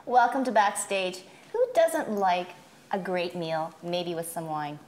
Welcome to Backstage. Who doesn't like a great meal, maybe with some wine?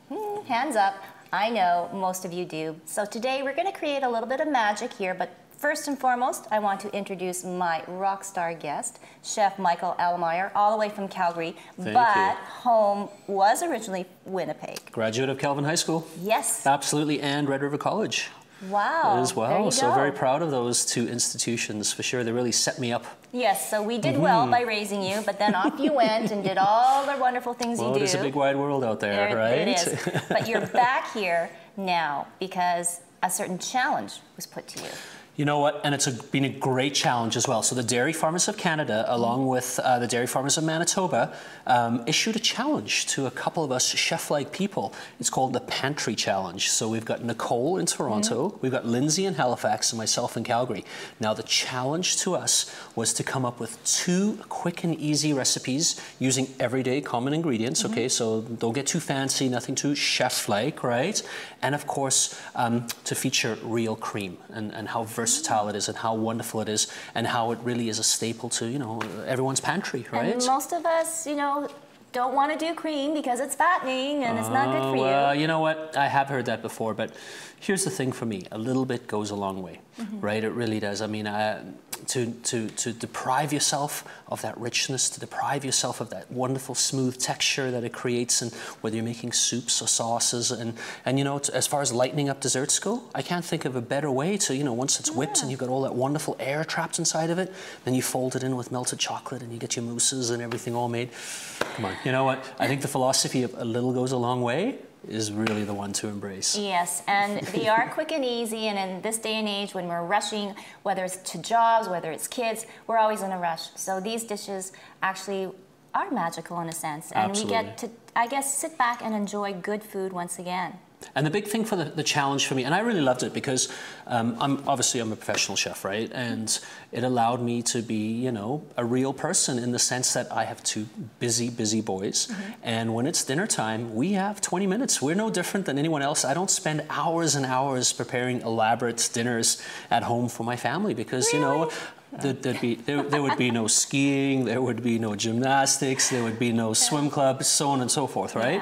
Hands up. I know most of you do. So today we're going to create a little bit of magic here, but first and foremost, I want to introduce my rock star guest, Chef Michael Allemeier, all the way from Calgary, but home was originally Winnipeg. Graduate of Calvin High School. Yes. Absolutely, and Red River College. Wow. As well, so very proud of those two institutions for sure. They really set me up. Yes, so we did well by raising you, but then off you went and did all the wonderful things you do. Well, there's a big wide world out there, right? It is. But you're back here now because a certain challenge was put to you. You know what, and it's been a great challenge as well. So the Dairy Farmers of Canada, along with the Dairy Farmers of Manitoba, issued a challenge to a couple of us chef-like people. It's called the Pantry Challenge. So we've got Nicole in Toronto, we've got Lindsay in Halifax, and myself in Calgary. Now the challenge to us was to come up with 2 quick and easy recipes using everyday common ingredients, okay? So don't get too fancy, nothing too chef-like, right? And of course, to feature real cream and how versatile it is and how wonderful it is and how it really is a staple to, you know, everyone's pantry, right? And most of us, you know, don't want to do cream because it's fattening and it's not good for you. Well, you know what? I have heard that before, but here's the thing for me. A little bit goes a long way, right? It really does. I mean, to deprive yourself of that richness, to deprive yourself of that wonderful smooth texture that it creates, and whether you're making soups or sauces, and you know, as far as lightening up desserts go, I can't think of a better way to, you know, once it's whipped and you've got all that wonderful air trapped inside of it, then you fold it in with melted chocolate and you get your mousses and everything all made. Come on, you know what? I think the philosophy of a little goes a long way is really the one to embrace. Yes, and they are quick and easy, and in this day and age when we're rushing, whether it's to jobs, whether it's kids, we're always in a rush. So these dishes actually are magical in a sense, and we get to, I guess, sit back and enjoy good food once again. And the big thing for the challenge for me, and I really loved it because I'm a professional chef, right? And it allowed me to be, you know, a real person in the sense that I have 2 busy boys. And when it's dinner time, we have 20 minutes. We're no different than anyone else. I don't spend hours and hours preparing elaborate dinners at home for my family because, you know, there would be no skiing, there would be no gymnastics, there would be no swim club, so on and so forth, right?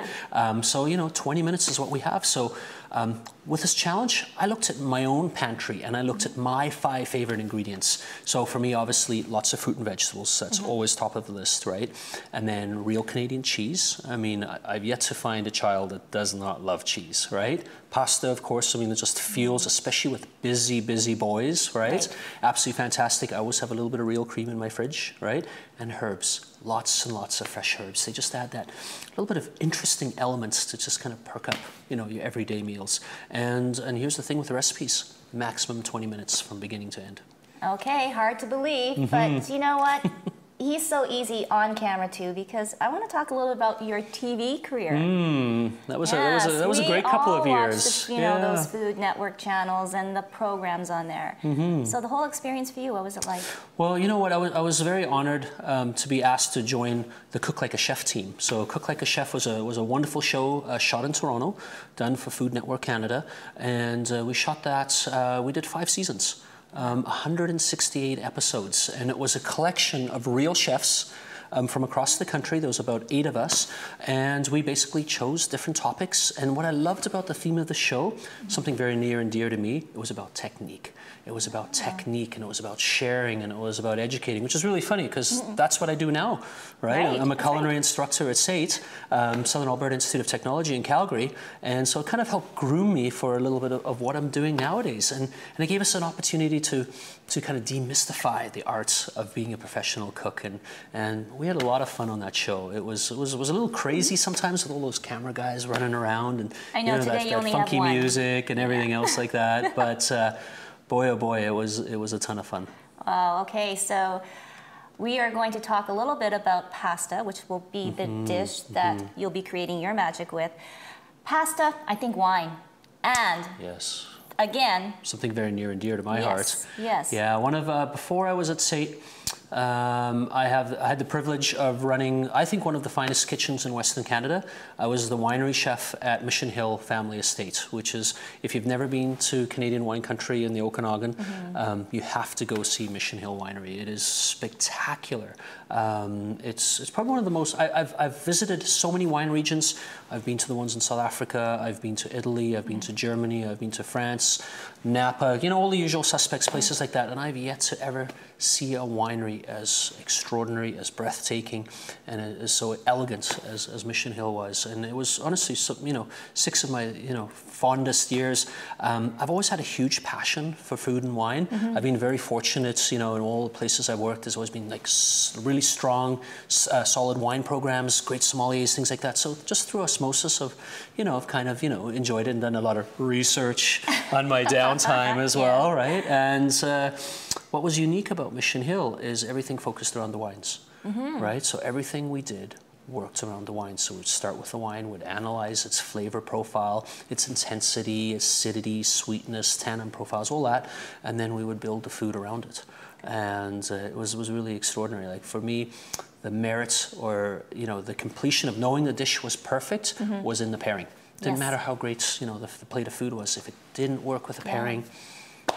So, you know, 20 minutes is what we have. So with this challenge, I looked at my own pantry and I looked at my 5 favorite ingredients. So for me, obviously, lots of fruit and vegetables. That's always top of the list, right? And then real Canadian cheese. I mean, I've yet to find a child that does not love cheese, right? Pasta, of course, I mean, it just feels, especially with busy boys, right? Absolutely fantastic. I always have a little bit of real cream in my fridge, right? And herbs, lots and lots of fresh herbs. They just add that little bit of interesting elements to just kind of perk up, you know, your everyday meals. And here's the thing with the recipes, maximum 20 minutes from beginning to end. Okay, hard to believe, but you know what? He's so easy on camera too, because I want to talk a little about your TV career. That was a great couple of years. You know, those Food Network channels and the programs on there. So the whole experience for you, what was it like? Well, you know what? I was very honored to be asked to join the Cook Like a Chef team. So Cook Like a Chef was a wonderful show shot in Toronto, done for Food Network Canada, and we shot that. We did 5 seasons. 168 episodes, and it was a collection of real chefs from across the country. There was about 8 of us, and we basically chose different topics. And what I loved about the theme of the show, something very near and dear to me, it was about technique. It was about technique, and it was about sharing, and it was about educating, which is really funny because that's what I do now, right? I'm a culinary instructor at SAIT, Southern Alberta Institute of Technology in Calgary, and so it kind of helped groom me for a little bit of what I'm doing nowadays, and it gave us an opportunity to kind of demystify the art of being a professional cook, and we had a lot of fun on that show. It was a little crazy sometimes with all those camera guys running around, and I know, that funky music and everything else like that, but boy, oh boy, it was a ton of fun. Wow, okay, so we are going to talk a little bit about pasta, which will be the dish that you'll be creating your magic with. Pasta, I think wine, and again, something very near and dear to my heart. Yes. Yeah, before I was at SAIT, I had the privilege of running, I think, one of the finest kitchens in Western Canada. I was the winery chef at Mission Hill Family Estate, which is, if you've never been to Canadian wine country in the Okanagan, you have to go see Mission Hill Winery. It is spectacular. It's probably one of the most, I've visited so many wine regions. I've been to the ones in South Africa, I've been to Italy, I've been to Germany, I've been to France, Napa, you know, all the usual suspects, places like that, and I've yet to ever see a winery as extraordinary, as breathtaking, and as so elegant as Mission Hill was. And it was honestly, you know, 6 of my, you know, fondest years. I've always had a huge passion for food and wine. I've been very fortunate, you know, in all the places I've worked, there's always been like really strong, solid wine programs, great sommeliers, things like that. So just through osmosis of, you know, I've kind of, you know, enjoyed it and done a lot of research on my downtime as well, right? And what was unique about Mission Hill is everything focused around the wines, right? So everything we did worked around the wine. So we'd start with the wine, would analyze its flavor profile, its intensity, acidity, sweetness, tannin profiles, all that, and then we would build the food around it. And it was really extraordinary. Like for me, the merit, or you know, the completion of knowing the dish was perfect was in the pairing. Didn't matter how great, you know, the plate of food was. If it didn't work with the pairing,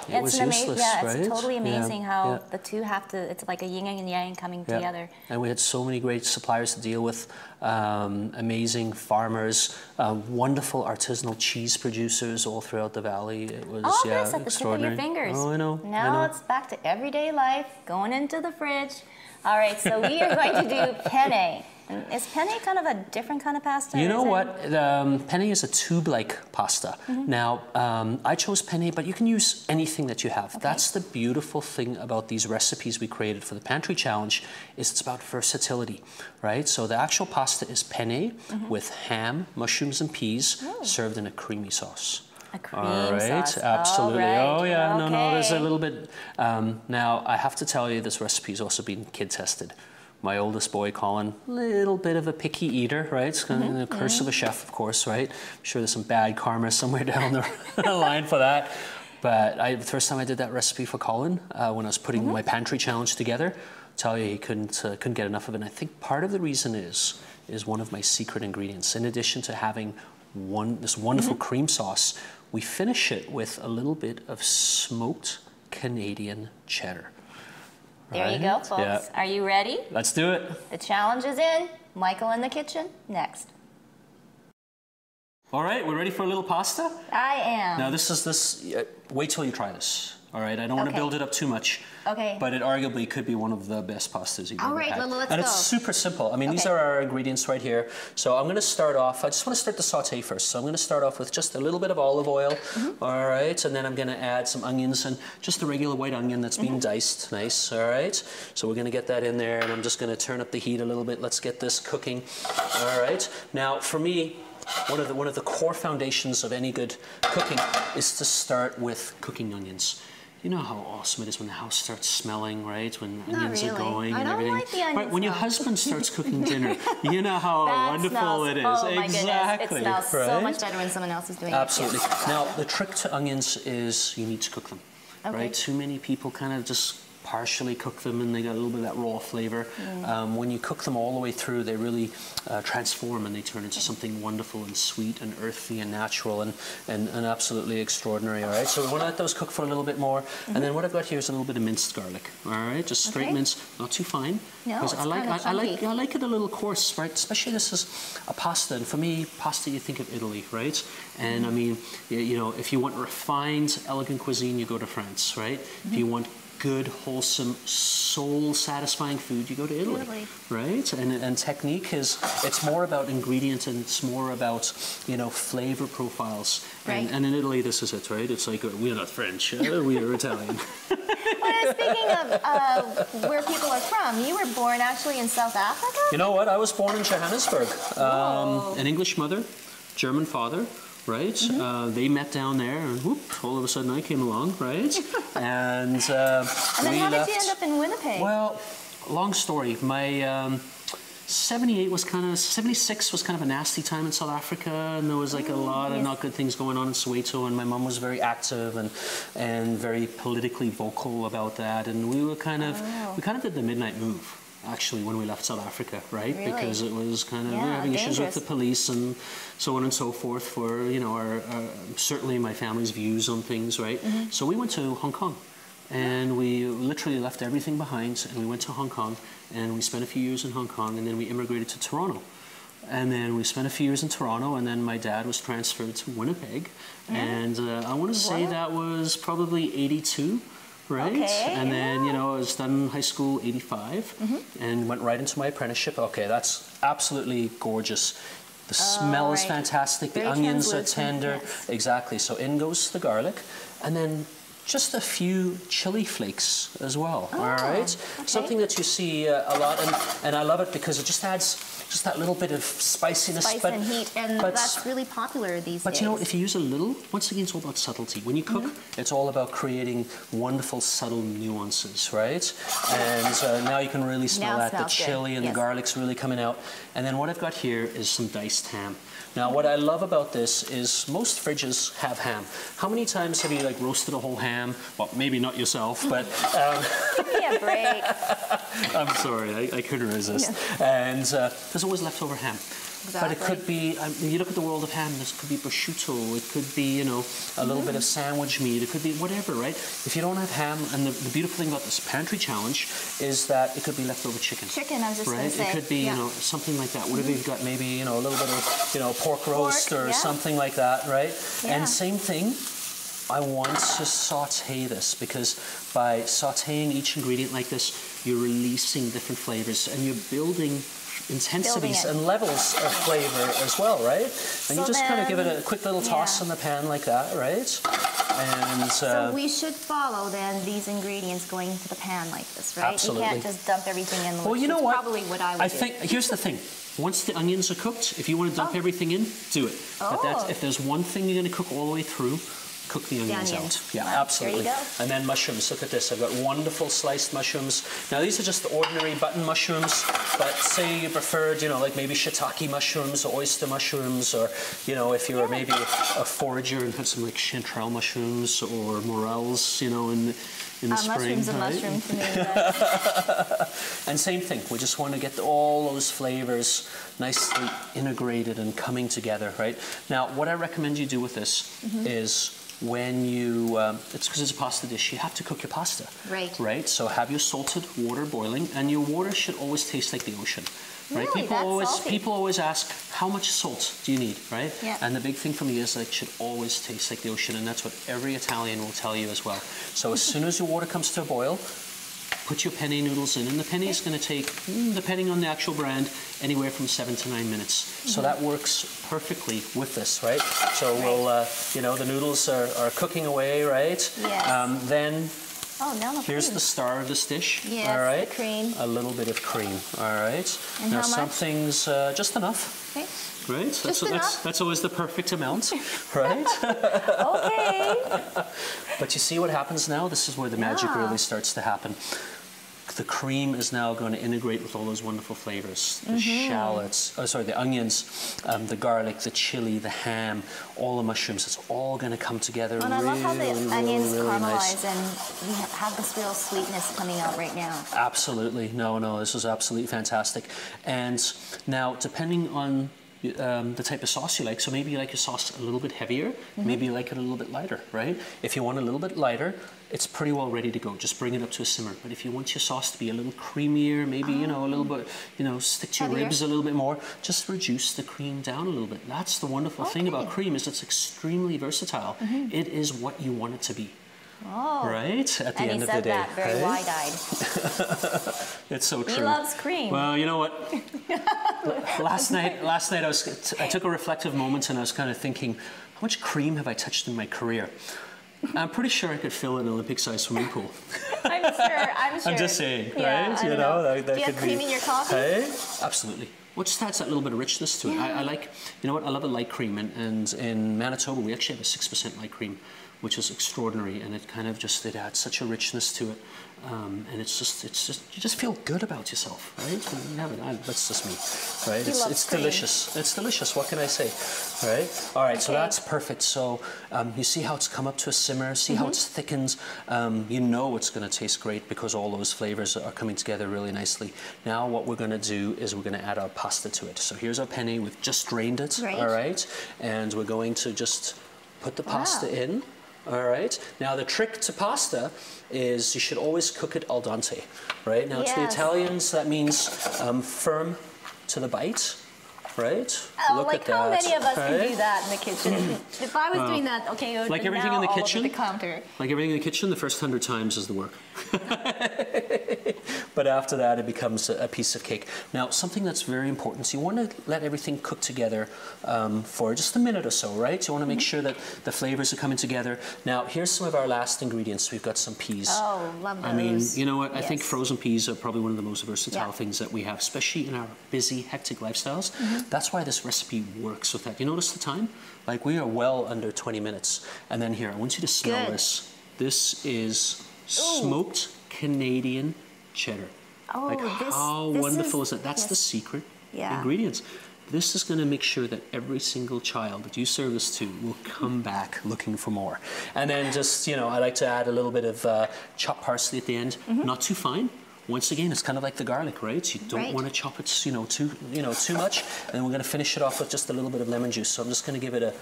it was useless, right? It's totally amazing how the two have to, it's like a yin and yang coming together. And we had so many great suppliers to deal with, amazing farmers, wonderful artisanal cheese producers all throughout the valley. It was at the tip of your fingers. Oh, I know. Now it's back to everyday life, going into the fridge. All right, so we are going to do penne. Is penne kind of a different kind of pasta? You know what? Penne is a tube-like pasta. Now, I chose penne, but you can use anything that you have. That's the beautiful thing about these recipes we created for the Pantry Challenge, is it's about versatility, right? So the actual pasta is penne with ham, mushrooms, and peas served in a creamy sauce. A cream sauce. Absolutely. Right. Oh yeah, okay. no, there's a little bit. Now, I have to tell you, this recipe has also been kid tested. My oldest boy, Colin, little bit of a picky eater, right? It's kind of the curse of a chef, of course, right? I'm sure there's some bad karma somewhere down the line for that. But the first time I did that recipe for Colin, when I was putting my Pantry Challenge together, I'll tell you, he couldn't get enough of it. And I think part of the reason is one of my secret ingredients. In addition to having this wonderful cream sauce, we finish it with a little bit of smoked Canadian cheddar. There you go, folks. Yeah. Are you ready? Let's do it. The challenge is in. Michael in the kitchen, next. All right, we're ready for a little pasta? I am. Now wait till you try this. All right, I don't want to build it up too much. Okay. But it arguably could be one of the best pastas you've ever had. All right, let's and go. It's super simple. I mean, these are our ingredients right here. So I'm going to start off, I just want to start the saute first. So I'm going to start off with just a little bit of olive oil. All right, and then I'm going to add some onions and just a regular white onion that's been diced. Nice, all right. So we're going to get that in there, and I'm just going to turn up the heat a little bit. Let's get this cooking. All right. Now, for me, one of the core foundations of any good cooking is to start with cooking onions. You know how awesome it is when the house starts smelling, right? When onions are going and everything. Like the onion right, when your husband starts cooking dinner, you know how wonderful it is. Oh my goodness, exactly. it smells right? so much better when someone else is doing Absolutely. it. Absolutely. Now, the trick to onions is you need to cook them, right? Too many people kind of just partially cook them and they got a little bit of that raw flavor. When you cook them all the way through, they really transform and they turn into something wonderful and sweet and earthy and natural and absolutely extraordinary. All right, so we want to let those cook for a little bit more. And then what I've got here is a little bit of minced garlic. All right, just straight minced, not too fine. No, it's I like it a little coarse, right? Especially this is a pasta, and for me, pasta, you think of Italy, right? And I mean, you know, if you want refined, elegant cuisine, you go to France, right? If you want good, wholesome, soul-satisfying food, you go to Italy, right? And technique it's more about ingredient and it's more about, you know, flavor profiles. Right. And in Italy, this is it, right? It's like, we're not French, we are Italian. Well, speaking of where people are from, you were born actually in South Africa? You know what? I was born in Johannesburg. An English mother, German father. Right? They met down there, and whoop, all of a sudden I came along, right? and then how did you end up in Winnipeg? Well, long story. My 78 was kind of, 76 was kind of a nasty time in South Africa, and there was like a lot of not good things going on in Soweto, and my mum was very active and very politically vocal about that, and we were kind of, we kind of did the midnight move, actually, when we left South Africa, right? Really? Because it was kind of, we were having issues with the police and so on and so forth for, you know, our certainly my family's views on things, right? So we went to Hong Kong. And we literally left everything behind, and we went to Hong Kong, and we spent a few years in Hong Kong, and then we immigrated to Toronto. And then we spent a few years in Toronto, and then my dad was transferred to Winnipeg. And I want to say that was probably 82, right? Okay, and then, you know, I was done high school 85, and went right into my apprenticeship. Okay, that's absolutely gorgeous. The smell is fantastic. The onions are tender. Yes. Exactly. So in goes the garlic, and then just a few chili flakes as well, all right? Something that you see a lot, and I love it because it just adds just that little bit of spiciness. Spice and heat, and that's really popular these days. But you know, if you use a little, once again, it's all about subtlety. When you cook, it's all about creating wonderful, subtle nuances, right? And now you can really smell that. The chili and the garlic's really coming out. And then what I've got here is some diced ham. Now, what I love about this is most fridges have ham. How many times have you like roasted a whole ham? Well, maybe not yourself, but give me a break. I'm sorry, I couldn't resist. And there's always leftover ham. But it could be, you look at the world of ham, this could be prosciutto, it could be, you know, a little bit of sandwich meat, it could be whatever, right? If you don't have ham, and the beautiful thing about this pantry challenge is that it could be leftover chicken. Chicken, I was just going to say. It could be, you know, something like that. Whatever you've got, maybe, you know, a little bit of, you know, pork roast or something like that, right? And same thing, I want to saute this, because by sauteing each ingredient like this, you're releasing different flavors and you're building intensities and levels of flavor as well, right? And you just kind of give it a quick little toss in the pan like that, right? And so we should follow then these ingredients going into the pan like this, right? Absolutely. You can't just dump everything in. Well, you know what? Probably what I would do. think here's the thing. Once the onions are cooked, if you want to dump everything in, do it. But that's, if there's one thing you're going to cook all the way through, cook the onions out. Yeah, absolutely. There you go. And then mushrooms. Look at this. I've got wonderful sliced mushrooms. Now these are just the ordinary button mushrooms, but say you preferred, you know, like maybe shiitake mushrooms or oyster mushrooms, or, you know, if you were maybe a forager and had some like chanterelle mushrooms or morels, you know, in the spring. Mushroom's a mushroom to me. And same thing. We just want to get all those flavors nicely integrated and coming together, right? Now, what I recommend you do with this is, when you, it's because it's a pasta dish, you have to cook your pasta. Right. Right? So have your salted water boiling, and your water should always taste like the ocean. Right? Really? People always ask, how much salt do you need, right? Yeah. And the big thing for me is that it should always taste like the ocean, and that's what every Italian will tell you as well. So as soon as your water comes to a boil, put your penne noodles in, and the penne is going to take, depending on the actual brand, anywhere from 7 to 9 minutes. So that works perfectly with this, right? So we'll, you know, the noodles are cooking away, right? Yes. Then now here's the star of this dish. Yes, all right. the cream. A little bit of cream. All right. And now how much? something's just enough. Okay. Right? That's always the perfect amount, right? Okay. But you see what happens now? This is where the magic really starts to happen. The cream is now going to integrate with all those wonderful flavors. The shallots, the onions, the garlic, the chili, the ham, all the mushrooms. It's all going to come together And I love how the onions really caramelize nice. and we have this real sweetness coming out right now. Absolutely. No, this is absolutely fantastic. And now, depending on the type of sauce you like, so maybe you like your sauce a little bit heavier, maybe you like it a little bit lighter, right? If you want a little bit lighter, it's pretty well ready to go. Just bring it up to a simmer. But if you want your sauce to be a little creamier, maybe, you know, a little bit, you know, stick to your ribs a little bit more, just reduce the cream down a little bit. That's the wonderful thing about cream, is it's extremely versatile. It is what you want it to be. Oh. Right? At the end of the day. And he said that very wide-eyed. It's so true. He loves cream. Well, you know what? last night I took a reflective moment, and I was kind of thinking, how much cream have I touched in my career? I'm pretty sure I could fill an Olympic-sized swimming pool. I'm sure. I'm just saying, yeah, right? You know. That Do you could have cream in your coffee? Hey? Absolutely. Well, just adds that little bit of richness to it. I like, you know what? I love a light cream, and in Manitoba we actually have a 6% light cream, which is extraordinary, and it kind of just, it adds such a richness to it. And it's just, you just feel good about yourself, right? That's just me, right? It's delicious. It's delicious. What can I say, right? All right, so that's perfect. So you see how it's come up to a simmer. See how it's thickened. You know it's going to taste great because all those flavors are coming together really nicely. Now what we're going to do is we're going to add our pasta to it. So here's our penne. We've just drained it. All right, and we're going to just put the pasta in. All right. Now the trick to pasta is you should always cook it al dente, right? Now to the Italians that means firm to the bite, right? Oh, look like at how many of us can do that in the kitchen? If I was doing that, okay, it would like be everything now in the kitchen, all over the counter. Like everything in the kitchen, the first 100 times is the work. But after that, it becomes a piece of cake. Now, something that's very important, so you want to let everything cook together for just a minute or so, right? You want to make sure that the flavors are coming together. Now, here's some of our last ingredients. We've got some peas. Oh, love those. I mean, you know what? I think frozen peas are probably one of the most versatile things that we have, especially in our busy, hectic lifestyles. That's why this recipe works with that. You notice the time? Like, we are well under 20 minutes. And then here, I want you to smell this. This is smoked Canadian cheddar. Oh, like how wonderful is that? That's the secret ingredients. This is going to make sure that every single child that you serve this to will come back looking for more. And then just, you know, I like to add a little bit of chopped parsley at the end. Not too fine. Once again, it's kind of like the garlic, right? You don't want to chop it, too much. And then we're going to finish it off with just a little bit of lemon juice. So I'm just going to give it a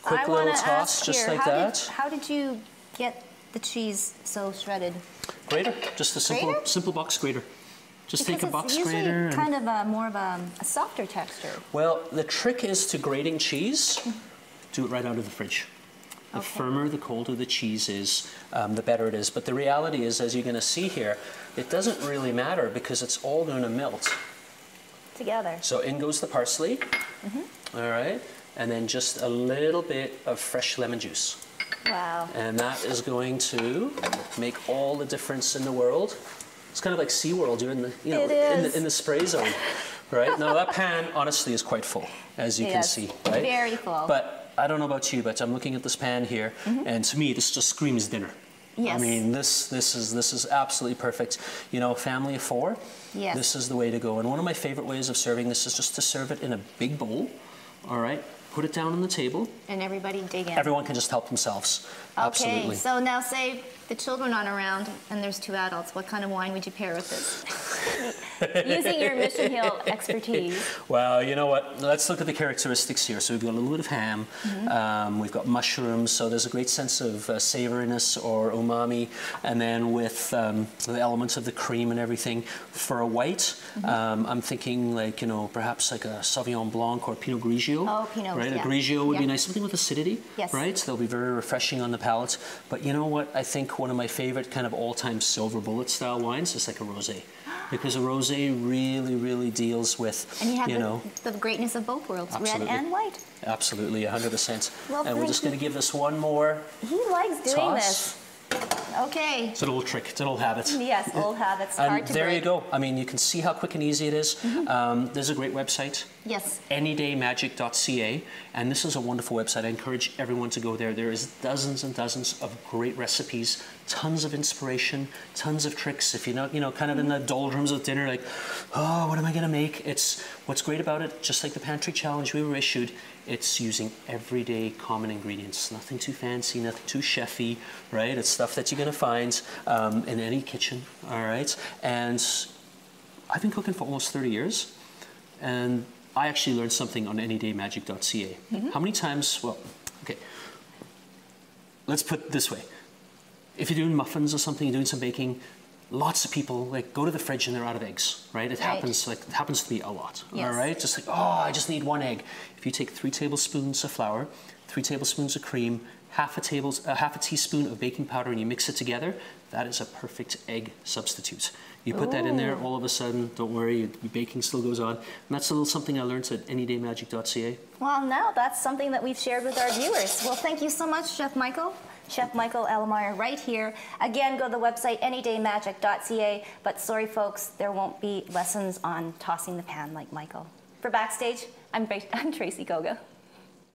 quick little toss, just like that. How did you get the cheese so shredded? Grater, just a simple box grater. Just take a box grater. It's usually kind of more of a softer texture. Well, the trick is to grating cheese, do it right out of the fridge. The firmer, the colder the cheese is, the better it is. But the reality is, as you're going to see here, it doesn't really matter because it's all going to melt together. So in goes the parsley. All right, and then just a little bit of fresh lemon juice. Wow. And that is going to make all the difference in the world. It's kind of like SeaWorld. You're in the, in the spray zone, right? Now that pan, honestly, is quite full, as you can see, right? Very full. But I don't know about you, but I'm looking at this pan here, and to me, this just screams dinner. Yes. I mean, this is absolutely perfect. You know, family of 4. Yes. This is the way to go. And one of my favorite ways of serving this is just to serve it in a big bowl. All right. Put it down on the table. And everybody dig in. Everyone can just help themselves. Absolutely. Okay, so now say the children aren't around and there's 2 adults. What kind of wine would you pair with this? Using your Mission Hill expertise. Well, you know what? Let's look at the characteristics here. So we've got a little bit of ham. We've got mushrooms. So there's a great sense of savouriness or umami. And then with the elements of the cream and everything. For a white, I'm thinking like, you know, perhaps like a Sauvignon Blanc or Pinot Grigio. Oh, Pinot, right? A Grigio would be nice. Something with acidity, right? They'll be very refreshing on the palate. But you know what? I think one of my favorite kind of all-time silver bullet style wines is like a rosé. Because a rosé really, really deals with, and you have the greatness of both worlds, red and white. Absolutely, 100%. Well, and we're just going to give this one more He likes doing this. Okay. It's an old trick. It's an old habit. Yes, old habits. And hard to there break. you go. I mean, you can see how quick and easy it is. There's a great website. Yes. Anydaymagic.ca, and this is a wonderful website. I encourage everyone to go there. There is dozens and dozens of great recipes, tons of inspiration, tons of tricks. If you're not, you know, kind of in the doldrums of dinner, like, oh, what am I going to make? It's what's great about it. Just like the pantry challenge we were issued, it's using everyday common ingredients. Nothing too fancy, nothing too chefy, right? It's stuff that you're going to find in any kitchen, all right? And I've been cooking for almost 30 years, and I actually learned something on anydaymagic.ca. How many times, well, okay, let's put it this way. If you're doing muffins or something, you're doing some baking, lots of people like go to the fridge and they're out of eggs, right? It happens to me a lot, all right? Just like, oh, I just need 1 egg. If you take 3 tablespoons of flour, 3 tablespoons of cream, half a teaspoon of baking powder, and you mix it together, that is a perfect egg substitute. You put that in there, all of a sudden, don't worry, your baking still goes on. And that's a little something I learned at anydaymagic.ca. Well, now that's something that we've shared with our viewers. Well, thank you so much, Chef Michael. Chef Michael Allemeier right here. Again, go to the website anydaymagic.ca. But sorry, folks, there won't be lessons on tossing the pan like Michael. For Backstage, I'm Tracy Koga.